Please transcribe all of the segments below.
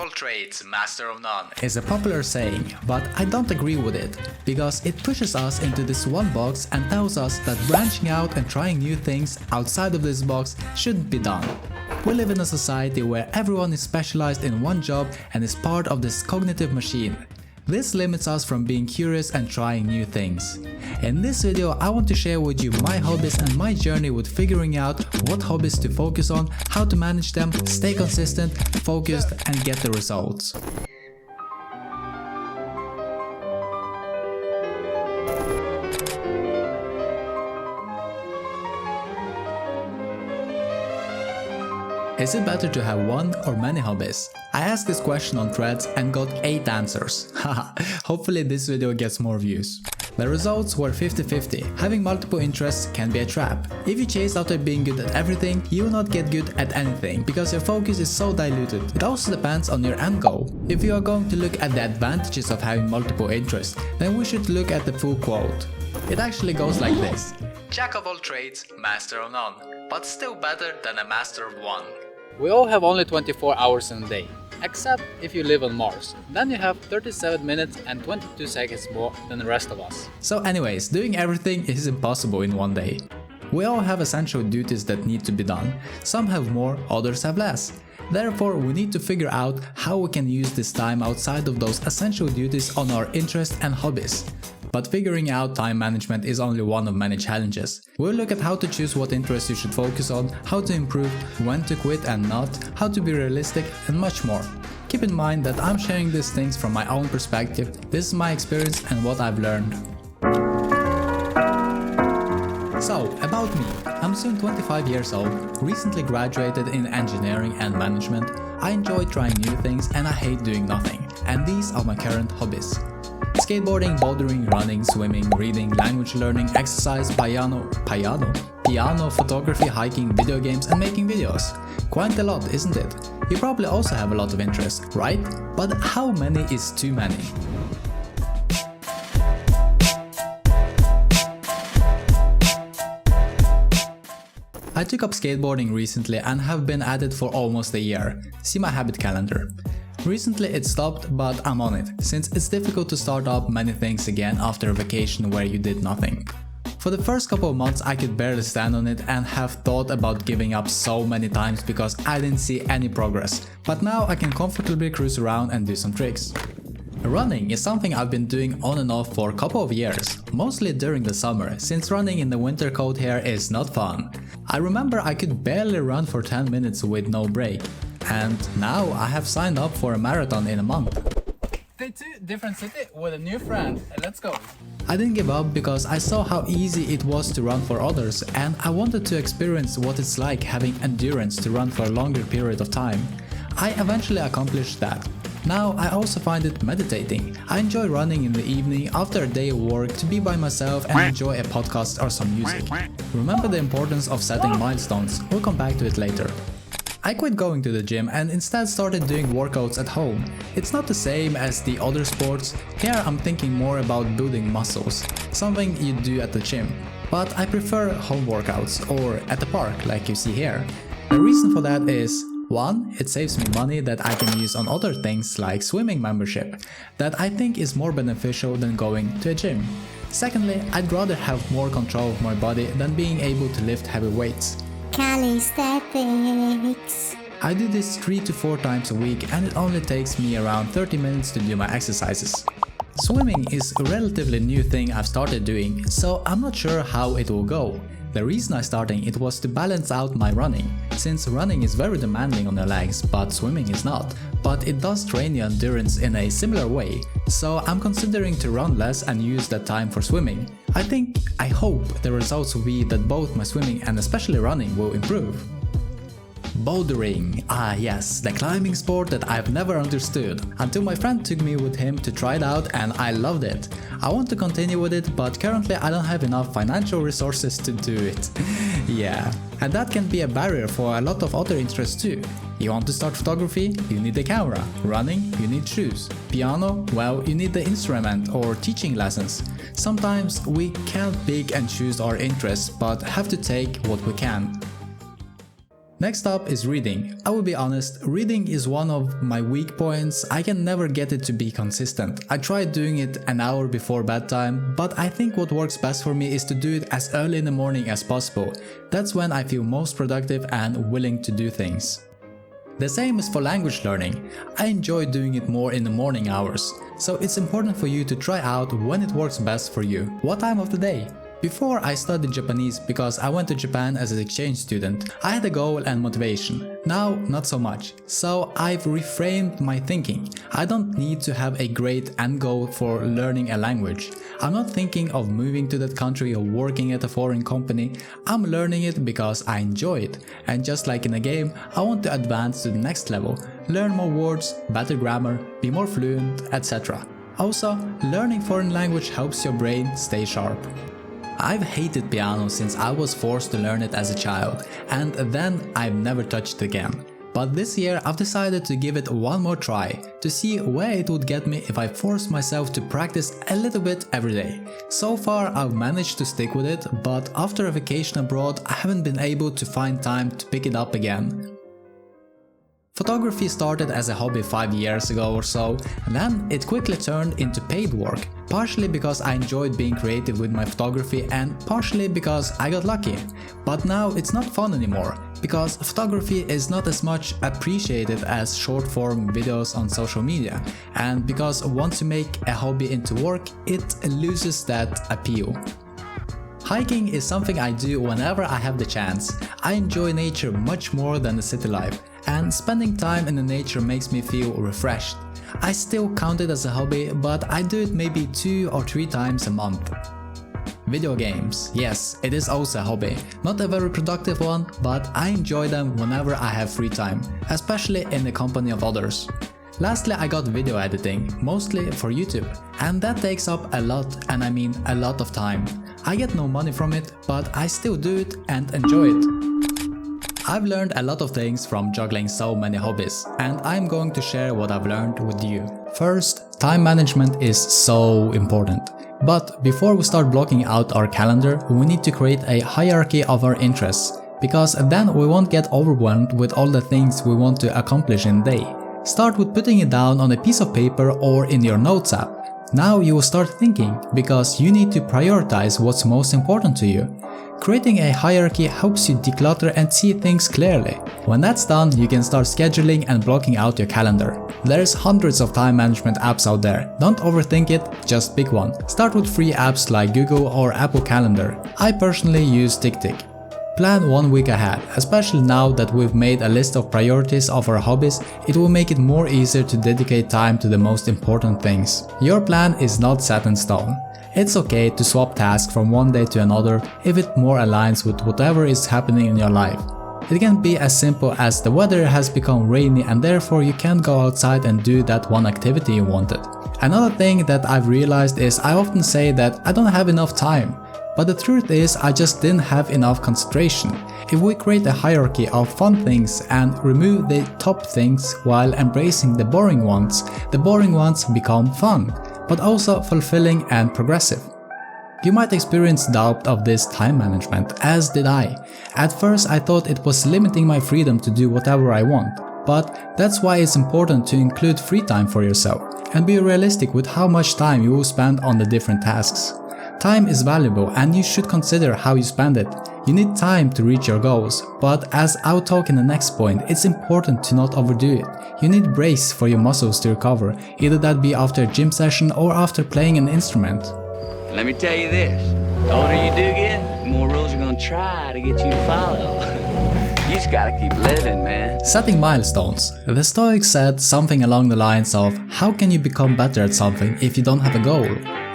all trades, master of none is a popular saying, but I don't agree with it, because it pushes us into this one box and tells us that branching out and trying new things outside of this box shouldn't be done. We live in a society where everyone is specialized in one job and is part of this cognitive machine. This limits us from being curious and trying new things. In this video, I want to share with you my hobbies and my journey with figuring out what hobbies to focus on, how to manage them, stay consistent, focused, and get the results. Is it better to have one or many hobbies? I asked this question on Threads and got 8 answers. Haha, hopefully this video gets more views. The results were 50-50. Having multiple interests can be a trap. If you chase after being good at everything, you will not get good at anything because your focus is so diluted. It also depends on your end goal. If you are going to look at the advantages of having multiple interests, then we should look at the full quote. It actually goes like this: Jack of all trades, master of none, but still better than a master of one. We all have only 24 hours in a day, except if you live on Mars. Then you have 37 minutes and 22 seconds more than the rest of us. So anyways, doing everything is impossible in one day. We all have essential duties that need to be done. Some have more, others have less. Therefore, we need to figure out how we can use this time outside of those essential duties on our interests and hobbies. But figuring out time management is only one of many challenges. We'll look at how to choose what interests you should focus on, how to improve, when to quit and not, how to be realistic, and much more. Keep in mind that I'm sharing these things from my own perspective. This is my experience and what I've learned. So, about me. I'm soon 25 years old, recently graduated in engineering and management. I enjoy trying new things and I hate doing nothing. And these are my current hobbies: skateboarding, bouldering, running, swimming, reading, language learning, exercise, piano, photography, hiking, video games, and making videos. Quite a lot, isn't it? You probably also have a lot of interests, right? But how many is too many? I took up skateboarding recently and have been at it for almost a year. See my habit calendar. Recently it stopped, but I'm on it, since it's difficult to start up many things again after a vacation where you did nothing. For the first couple of months I could barely stand on it and have thought about giving up so many times because I didn't see any progress, but now I can comfortably cruise around and do some tricks. Running is something I've been doing on and off for a couple of years, mostly during the summer, since running in the winter cold here is not fun. I remember I could barely run for 10 minutes with no break. And now I have signed up for a marathon in a month. Day 2, different city with a new friend. Let's go. I didn't give up because I saw how easy it was to run for others and I wanted to experience what it's like having endurance to run for a longer period of time. I eventually accomplished that. Now I also find it meditating. I enjoy running in the evening after a day of work to be by myself and enjoy a podcast or some music. Remember the importance of setting milestones. We'll come back to it later. I quit going to the gym and instead started doing workouts at home. It's not the same as the other sports. Here I'm thinking more about building muscles, something you do at the gym. But I prefer home workouts or at the park like you see here. The reason for that is: 1. It saves me money that I can use on other things like swimming membership, that I think is more beneficial than going to a gym. Secondly, I'd rather have more control of my body than being able to lift heavy weights. Calisthenics. I do this 3 to 4 times a week and it only takes me around 30 minutes to do my exercises. Swimming is a relatively new thing I've started doing, so I'm not sure how it will go. The reason I started it was to balance out my running, since running is very demanding on your legs, but swimming is not. But it does train your endurance in a similar way, so I'm considering to run less and use that time for swimming. I hope the results will be that both my swimming and especially running will improve. Bouldering. Ah yes, the climbing sport that I've never understood, until my friend took me with him to try it out and I loved it. I want to continue with it, but currently I don't have enough financial resources to do it. Yeah, and that can be a barrier for a lot of other interests too. You want to start photography? You need a camera. Running? You need shoes. Piano? Well, you need the instrument or teaching lessons. Sometimes we can't pick and choose our interests, but have to take what we can. Next up is reading. I will be honest, reading is one of my weak points. I can never get it to be consistent. I tried doing it an hour before bedtime, but I think what works best for me is to do it as early in the morning as possible. That's when I feel most productive and willing to do things. The same is for language learning. I enjoy doing it more in the morning hours, so it's important for you to try out when it works best for you. What time of the day? Before I studied Japanese because I went to Japan as an exchange student, I had a goal and motivation. Now, not so much. So I've reframed my thinking. I don't need to have a great end goal for learning a language. I'm not thinking of moving to that country or working at a foreign company. I'm learning it because I enjoy it. And just like in a game, I want to advance to the next level, learn more words, better grammar, be more fluent, etc. Also, learning foreign language helps your brain stay sharp. I've hated piano since I was forced to learn it as a child, and then I've never touched it again. But this year I've decided to give it one more try, to see where it would get me if I forced myself to practice a little bit every day. So far I've managed to stick with it, but after a vacation abroad I haven't been able to find time to pick it up again. Photography started as a hobby 5 years ago or so, then it quickly turned into paid work, partially because I enjoyed being creative with my photography and partially because I got lucky. But now it's not fun anymore, because photography is not as much appreciated as short-form videos on social media, and because once you make a hobby into work, it loses that appeal. Hiking is something I do whenever I have the chance. I enjoy nature much more than the city life, and spending time in the nature makes me feel refreshed. I still count it as a hobby, but I do it maybe 2 or 3 times a month. Video games. Yes, it is also a hobby. Not a very productive one, but I enjoy them whenever I have free time, especially in the company of others. Lastly, I got video editing, mostly for YouTube, and that takes up a lot, and I mean a lot of time. I get no money from it, but I still do it and enjoy it. I've learned a lot of things from juggling so many hobbies, and I'm going to share what I've learned with you. First, time management is so important. But before we start blocking out our calendar, we need to create a hierarchy of our interests, because then we won't get overwhelmed with all the things we want to accomplish in a day. Start with putting it down on a piece of paper or in your notes app. Now you will start thinking, because you need to prioritize what's most important to you. Creating a hierarchy helps you declutter and see things clearly. When that's done, you can start scheduling and blocking out your calendar. There's hundreds of time management apps out there. Don't overthink it, just pick one. Start with free apps like Google or Apple Calendar. I personally use TickTick. Plan 1 week ahead, especially now that we've made a list of priorities of our hobbies. It will make it more easier to dedicate time to the most important things. Your plan is not set in stone. It's okay to swap tasks from one day to another if it more aligns with whatever is happening in your life. It can be as simple as the weather has become rainy and therefore you can't go outside and do that one activity you wanted. Another thing that I've realized is I often say that I don't have enough time. But the truth is, I just didn't have enough concentration. If we create a hierarchy of fun things and remove the top things while embracing the boring ones become fun, but also fulfilling and progressive. You might experience doubt of this time management, as did I. At first I thought it was limiting my freedom to do whatever I want. But that's why it's important to include free time for yourself and be realistic with how much time you will spend on the different tasks. Time is valuable and you should consider how you spend it. You need time to reach your goals, but as I'll talk in the next point, it's important to not overdo it. You need breaks for your muscles to recover, either that be after a gym session or after playing an instrument. Let me tell you this, the older you do get, the more rules are gonna try to get you to follow. You just gotta keep living, man. Setting milestones. The Stoics said something along the lines of, how can you become better at something if you don't have a goal?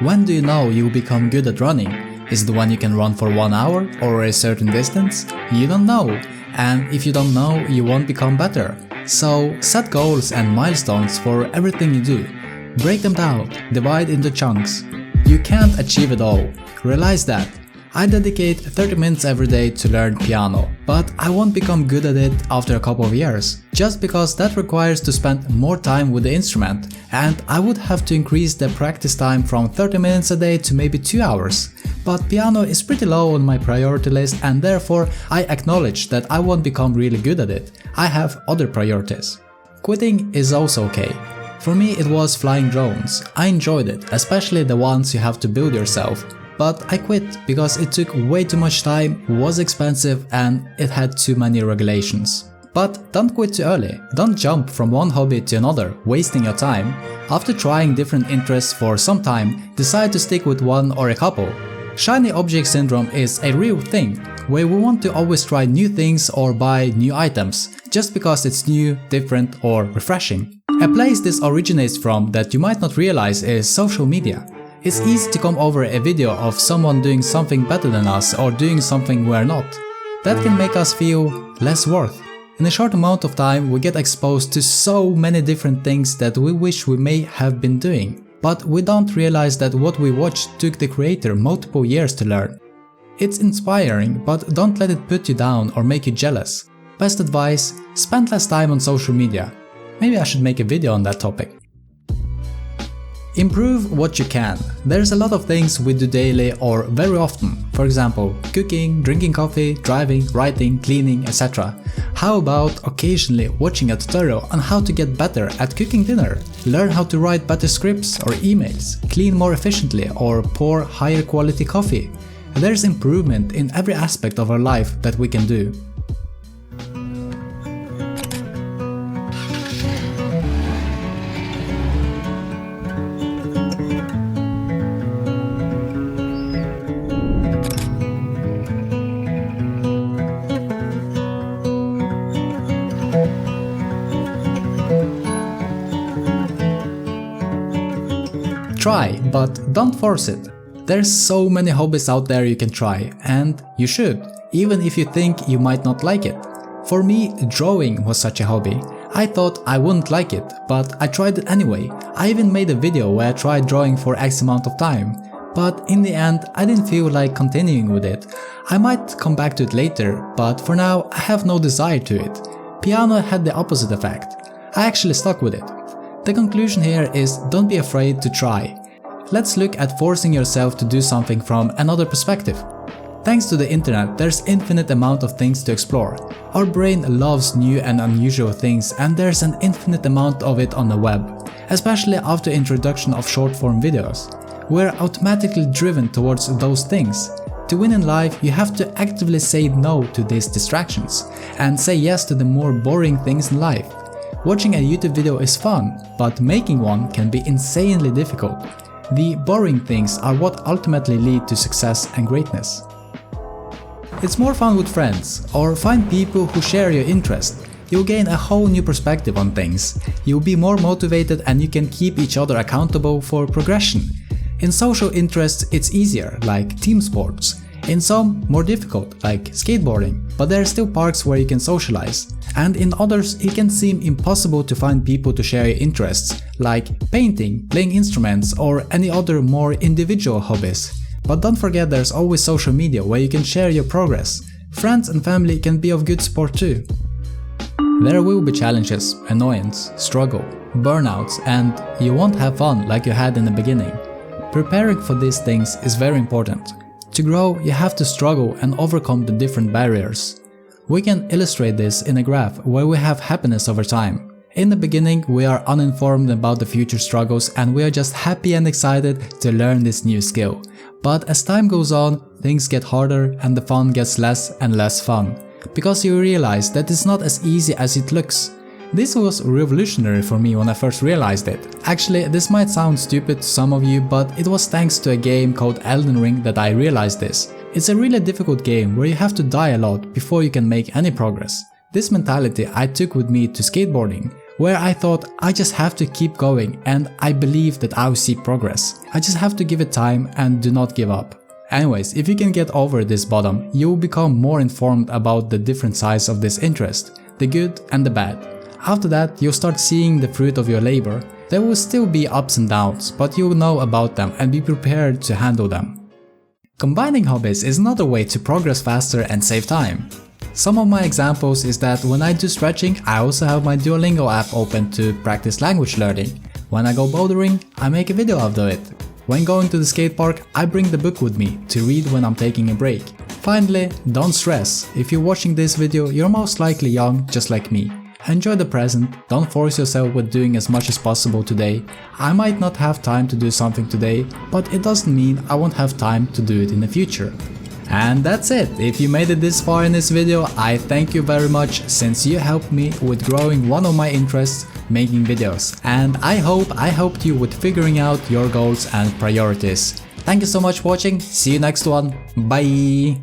When do you know you will become good at running? Is it when you can run for 1 hour or a certain distance? You don't know, and if you don't know, you won't become better. So set goals and milestones for everything you do. Break them down, divide into chunks. You can't achieve it all. Realize that. I dedicate 30 minutes every day to learn piano, but I won't become good at it after a couple of years, just because that requires to spend more time with the instrument, and I would have to increase the practice time from 30 minutes a day to maybe 2 hours. But piano is pretty low on my priority list, and therefore I acknowledge that I won't become really good at it. I have other priorities. Quitting is also okay. For me it was flying drones. I enjoyed it, especially the ones you have to build yourself. But I quit because it took way too much time, was expensive, and it had too many regulations. But don't quit too early. Don't jump from one hobby to another, wasting your time. After trying different interests for some time, decide to stick with one or a couple. Shiny object syndrome is a real thing, where we want to always try new things or buy new items, just because it's new, different, or refreshing. A place this originates from that you might not realize is social media. It's easy to come over a video of someone doing something better than us or doing something we're not. That can make us feel less worth. In a short amount of time we get exposed to so many different things that we wish we may have been doing, but we don't realize that what we watched took the creator multiple years to learn. It's inspiring, but don't let it put you down or make you jealous. Best advice: spend less time on social media. Maybe I should make a video on that topic. Improve what you can. There's a lot of things we do daily or very often. For example, cooking, drinking coffee, driving, writing, cleaning, etc. How about occasionally watching a tutorial on how to get better at cooking dinner? Learn how to write better scripts or emails, clean more efficiently, or pour higher quality coffee. There's improvement in every aspect of our life that we can do. Try, but don't force it. There's so many hobbies out there you can try, and you should, even if you think you might not like it. For me, drawing was such a hobby. I thought I wouldn't like it, but I tried it anyway. I even made a video where I tried drawing for X amount of time. But in the end, I didn't feel like continuing with it. I might come back to it later, but for now I have no desire to it. Piano had the opposite effect. I actually stuck with it. The conclusion here is don't be afraid to try. Let's look at forcing yourself to do something from another perspective. Thanks to the internet, there's infinite amount of things to explore. Our brain loves new and unusual things, and there's an infinite amount of it on the web, especially after introduction of short-form videos. We're automatically driven towards those things. To win in life, you have to actively say no to these distractions and say yes to the more boring things in life. Watching a YouTube video is fun, but making one can be insanely difficult. The boring things are what ultimately lead to success and greatness. It's more fun with friends, or find people who share your interest. You'll gain a whole new perspective on things. You'll be more motivated and you can keep each other accountable for progression. In social interests it's easier, like team sports. In some, more difficult, like skateboarding, but there are still parks where you can socialize. And in others, it can seem impossible to find people to share your interests, like painting, playing instruments, or any other more individual hobbies. But don't forget there's always social media where you can share your progress. Friends and family can be of good support too. There will be challenges, annoyance, struggle, burnouts, and you won't have fun like you had in the beginning. Preparing for these things is very important. To grow, you have to struggle and overcome the different barriers. We can illustrate this in a graph where we have happiness over time. In the beginning, we are uninformed about the future struggles and we are just happy and excited to learn this new skill. But as time goes on, things get harder and the fun gets less and less fun. Because you realize that it's not as easy as it looks. This was revolutionary for me when I first realized it. Actually, this might sound stupid to some of you, but it was thanks to a game called Elden Ring that I realized this. It's a really difficult game where you have to die a lot before you can make any progress. This mentality I took with me to skateboarding, where I thought I just have to keep going and I believe that I will see progress. I just have to give it time and do not give up. Anyways, if you can get over this bottom, you will become more informed about the different sides of this interest, the good and the bad. After that, you'll start seeing the fruit of your labor. There will still be ups and downs, but you will know about them and be prepared to handle them. Combining hobbies is another way to progress faster and save time. Some of my examples is that when I do stretching, I also have my Duolingo app open to practice language learning. When I go bouldering, I make a video of it. When going to the skate park, I bring the book with me to read when I'm taking a break. Finally, don't stress. If you're watching this video, you're most likely young, just like me. Enjoy the present, don't force yourself with doing as much as possible today. I might not have time to do something today, but it doesn't mean I won't have time to do it in the future. And that's it. If you made it this far in this video, I thank you very much, since you helped me with growing one of my interests, making videos. And I hope I helped you with figuring out your goals and priorities. Thank you so much for watching, see you next one, bye!